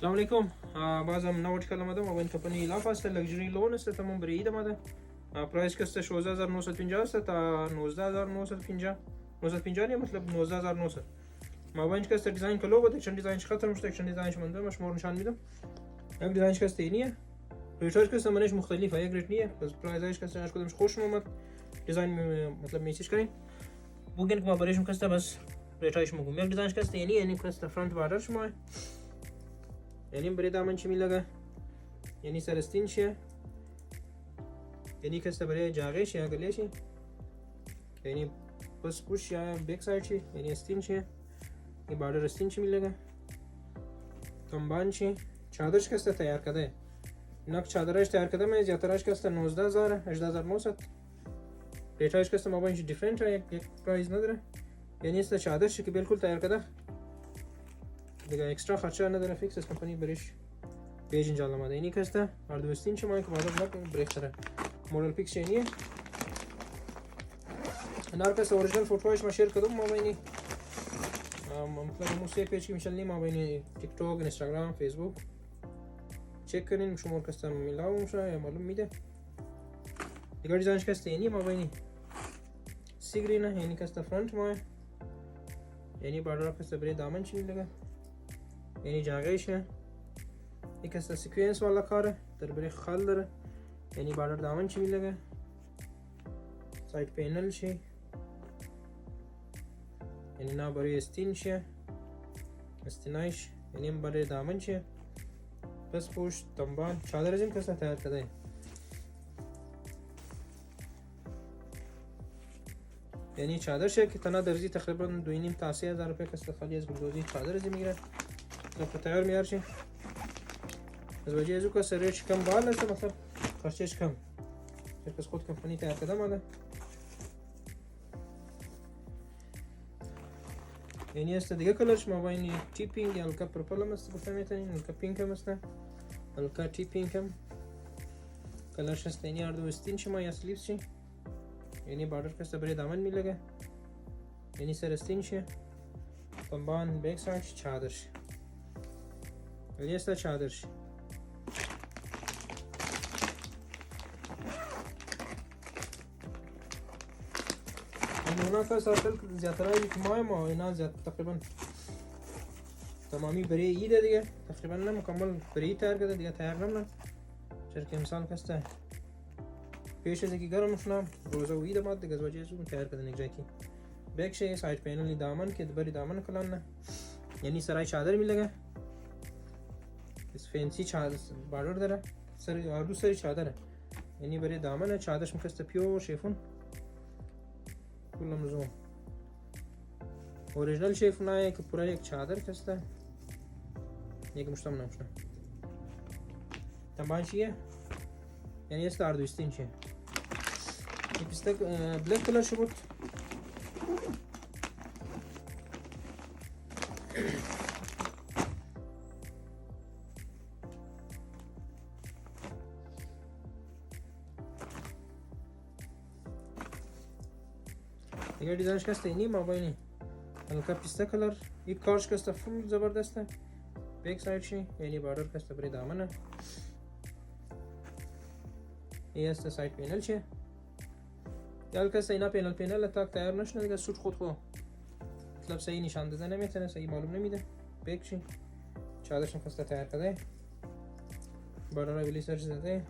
السلام عليكم. بازم نوت کلمه دارم. این کمپانی لاف است. لگژری لون است. تمام برید ماده. پرایس کست 16950 است تا 19950. 950 نه मतलब 19900. ما باید کست دیزاین کلو بود. چند دیزاینش خاطر مشته. چند دیزاینش منده. مش مور نشان میدم. یک دیزاینش کست اینیه. ریچارج کست منش مختلفه. یک ریت نیه. بس پرایسش کست اش کدومش خوش اومد. دیزاین मतलब میچش کنین. بگین که ما برایشم کست بس ریچارجش میگم. یک دیزاینش کست اینیه. یعنی کست فرانت باردر شما. یعنی برای دامن چی میلگه؟ یعنی سرستین چیه؟ یعنی کسته برای جاغش یا گلیشی؟ یعنی پس پوش یا بیک ساید چی؟ یعنی استین چیه؟ این باردر استین چی میلگه؟ کمبان چی؟ چادرش کسته تیار کرده. نک چادرش تیار کرده من زیادترش کسته 19000 18900. ریتش کسته ما با اینش دیفرنت ہے یک پرایس نداره. یعنی است چادرش که بالکل تیار کرده. دیگه اکسترا خرچه نداره. فیکس از کمپانی بریش پیج اینجا آمده. اینی کسته اردوستین چه مایک بالا بلک بریختره. مدل پیکس اینیه. نارکس اوریجینال فوتوش ما شیر کردم ما بینی. مثلا موسیقی پیج کی میشلی ما بینی تیک توک، اینستاگرام، فیسبوک. چک کنین شما کسته میلاو میشه یا معلوم میده. دیگه دیزاینش کسته اینی ما بینی. سیگرینه یعنی کسته فرانت ما. یعنی باردر کسته برای دامن چی میلگه. یعنی جاغیشه. یک است سیکوینس والا کاره در برای خال داره. یعنی باردر دامن چی میلگه. سایت پینل چی. یعنی نا برای استین چیه. استینایش یعنی برای دامن چیه. بس پوش تنبان چادر از این کسا تیار کرده. یعنی چادر شه که تنها درزی تقریبا 2.5 تا 3000 روپیه کسا خالی از بلدوزی چادر ازی میگیره. تو تیار میار چی. از وجه ازو که سریش کم بال است مثلا خرچش کم. پس خود کمپانی تیار کرده ماده. یعنی است دیگه کلرش ما باینی تیپینگ یا الکا پرپل هم است گفتم میتونین الکا پینک هم است. الکا تیپینگ هم کلرش است. یعنی اردو استین شما یا سلیپس چی. یعنی باردر کسته برای دامن میلگه. یعنی سر استین چیه. تنبان بیک سایدش چادرش. یعنی است چادرش. اونا سرتل زیادترایی که ما اینا زیاد تقریبا تمامی برای ایده دیگه تقریبا نه مکمل برای تیار کرده دیگه تیار نمونه. چرا که مثال کسته پیش از اینکه گرم شنم روزه و ایده ماد دیگه از وجه ازون تیار کرده یک جایی بکشه سایت پینلی دامن که برای دامن کلان نه. یعنی سرای چادر میلگه. اس فنسی چادر باردر داره. سر آردو سری چادره. یعنی برای دامن چادرش میخسته پیور شیفون كلهم زوم. اوریجنال شیفونه که پورا یک چادر کسته. یک مشتم نمیشه. تنبان چیه؟ یعنی است اردوستین چیه؟ این پستک بلک کلر شو بود. دیگر دیزاینش کسته اینی ما باینی الکا پیستا کلر این کارش کسته فول زبردسته. بیک ساید چی یعنی باردر کسته برای دامنه. این است سایت پینل چیه. یا کسته اینا پینل تاک تیار نشنه دیگه سوت خود مطلب صحیح نشان داده نمیتونه صحیح معلوم نمیده. بیک چی چادرش کسته تیار کرده. باردر ویلی سرچ زده.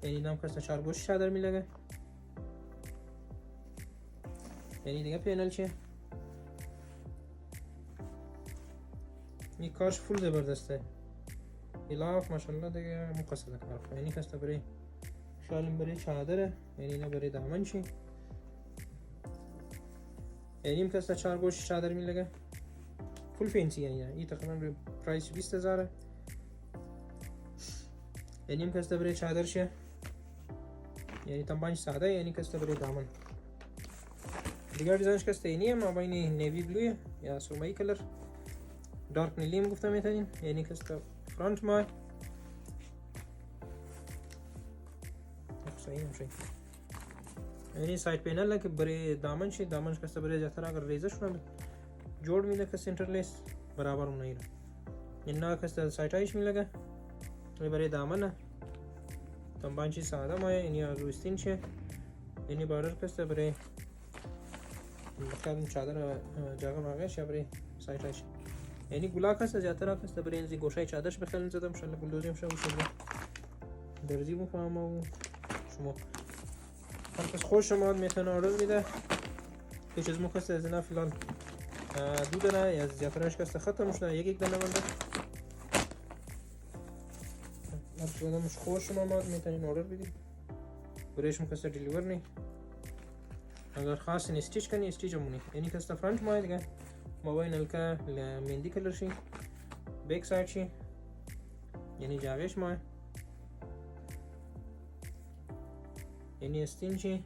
یعنی نام کسته 4 گوش چادر میلگه. یعنی دیگه پینل چیه. این کارش فول زبردسته. الاف ماشاءالله دیگه مقصد کار. یعنی کسته برای شالم برای چادره. یعنی نه برای دامن چی. یعنی این کسته 4 گوش چادر میلگه. فول فینسی یعنی این تقریبا پرایس 20000. یعنی این کسته برای چادر چیه. یعنی تنبانش ساده یعنی کسته برای دامن. دیگر دیزاینش کسته اینیه ما باینی نیوی بلویه یا سرمایی کلر دارک نیلی هم گفتم میتونین. یعنی کسته فرانت ما صحیح نمیشه. یعنی سایت پینل که برای دامن شی دامنش کسته برای زیادتر اگر ریزه شونه جوڑ میده که سنتر لیس برابر اون نیره. Yenna kasta saita iş mi laga? Ve bare damana. Tambanchi saada maya ini azu istinche. Ini border kasta bare. Bakkalım çadır jaga magaş ya bare saita iş. Yani gula kasta jatara kasta bare inzi goşay çadır bakkalım zaten şalla buldozim şabu şabu. درزی بفهمم و شما هم پس خوش شما میتونه آرز میده هیچ از مخصص از اینا فلان دو دانه از زیادترش کسته ختم شده یک دانه منده مثلا مش خوش شما میتونین آرز بدید برایش مکسته دیلیور نی اگر خاص این استیچ کنی استیچ همونی یعنی کسته فرنٹ ماه دیگه موبایل نلکه مندی کلر شی بیک سایڈ شی یعنی جاویش ماه یعنی استینچی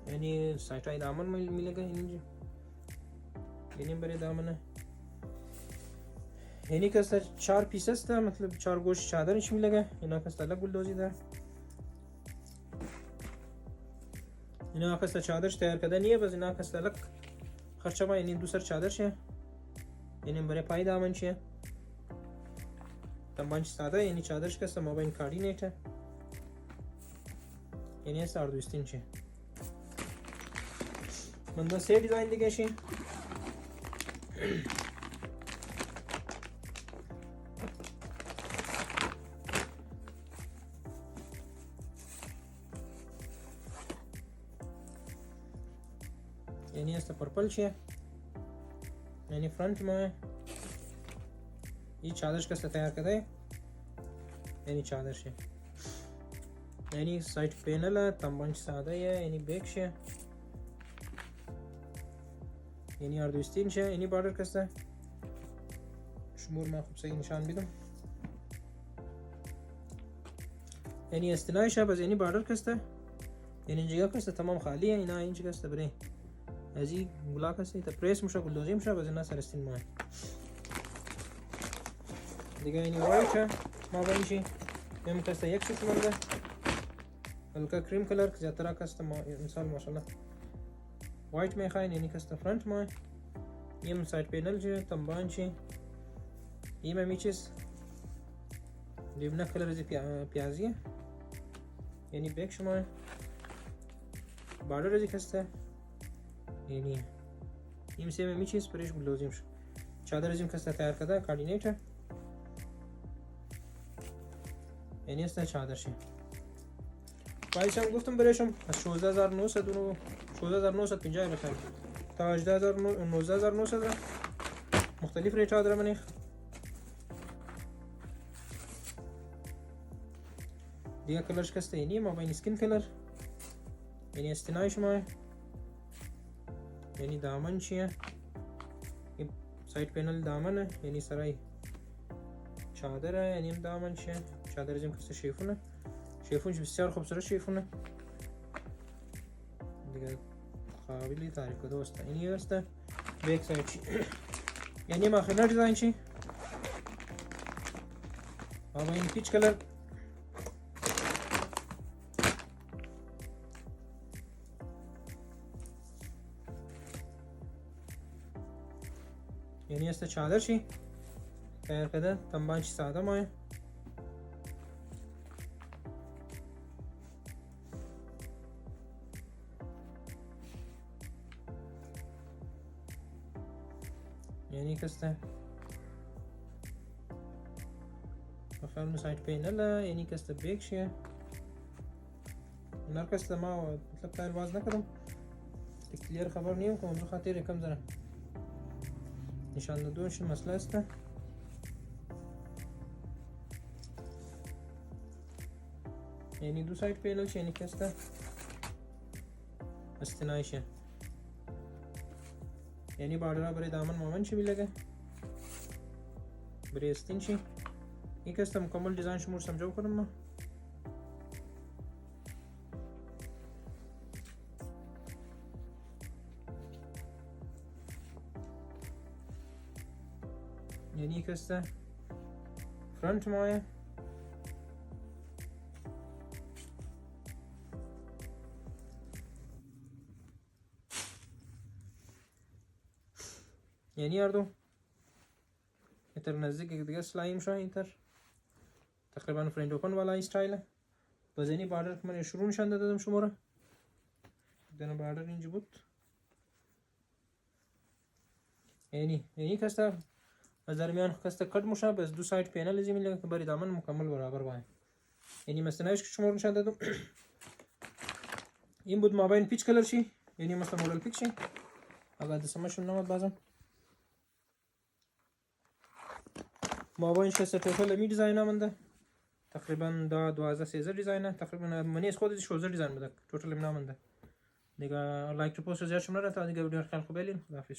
یعنی سایتای دامن मिलेगा یعنی برای دامن یعنی کستا 4 پیس است मतलब 4 گوش چادرش मिलेगा اینا کستا الگ بلدوزی ده اینا کستا چادرش تیار کرده نیه بس اینا کستا الگ خرچه ما یعنی دوسر چادرشه یعنی برای پای دامن چیه تمانچ ساده یعنی چادرش کستا موبایل کوردینیتر یعنی است آردو استینچه من دا سه دیزاین دیگه شی یعنی است پرپل چیه یعنی فرنٹ ما این چادرش کسته تیار کرده یعنی چادرشه یعنی سایت پینل تنبانچ ساده یعنی بیکشه یعنی آردو استینچه یعنی بارر کسته شمور ما خوب صحیح نشان بیدم یعنی استنایشه بس یعنی بارر کسته یعنی جگه کسته تمام خالیه اینا این چی کسته بره ازی گلا کسته تا پریس میشه گلدوزی میشه بس اینا سرستین ماه دیگه یعنی وایچه ما بریشییم کسته یک سیت منده हल्का cream colour ज़्यादा कस्टम मिसाल माशाल्लाह वाइट में खाएं यानी कस्टम फ्रंट में ये साइड पैनल जो है तंबान छे ये में मीचेस लिबना कलर जी प्याजी है यानी बैक शमा बॉर्डर जी कस्ता यानी ये में से में मीचेस परेश ब्लाउज़ चादर जी कस्ता तैयार करता कोऑर्डिनेटर यानी इसका चादर छे प्राइस हम گفتم برایشم از 16950 بخرید تا 18900 مختلف ریت ها داره منی دیگه کلرش کسته اینی ما بین سکین کلر یعنی استنای شما یعنی دامن چیه این سایت پینل دامن یعنی سرای چادر یعنی دامن چیه چادر جم کسته شیفونه شیفونش بسیار خوبصورت شیفونه دیگه قابلی تعریف کرده است اینی است بیک سایड یعنی ما آخرین دیزاین چی اما این پیچ کلر یعنی است چادر چی تیار کرده تنبانچ ساده ماه یعنی کسته بخیر مساعد پینل یعنی کسته بیک شه نر کسته ما مطلب تایر باز نکردم کلیر خبر نیم که من خاطر کم ذره نشان دادنش مسئله است یعنی دو سایت پینل شه یعنی کسته استنای شه یعنی بارڈر برای دامن مامن چی मिलेगा برای استین چی یک است مکمل डिजाइन شمور समझाओ करम ما یعنی یک است فرنट ماه یعنی اردو اینتر نزدیک دیگه سلایم شو اینتر تقریبا فرند اوپن والا استایل بزنی بارڈر من شروع نشان دادم شما را دیدن بارڈر اینجا بود یعنی کستا از درمیان کستا کٹ میشه بس دو سایت پینل لازم میگه که برای دامن مکمل برابر باشه یعنی مثلا ایش که شما رو نشان دادم این بود مابین پیچ کلر شی یعنی مثلا مدل پیچ شی اگر دستمشون نماد بازم مابین شسته توتال می دیزاین آمده تقریبا 12-13 دیزاینه تقریبا منی از خودش 16 دیزاین بوده توتال می آمده دیگه لایک تو پست زیاد شما را تا دیگه ویدیو خیلی خوب ببینید خداحافظ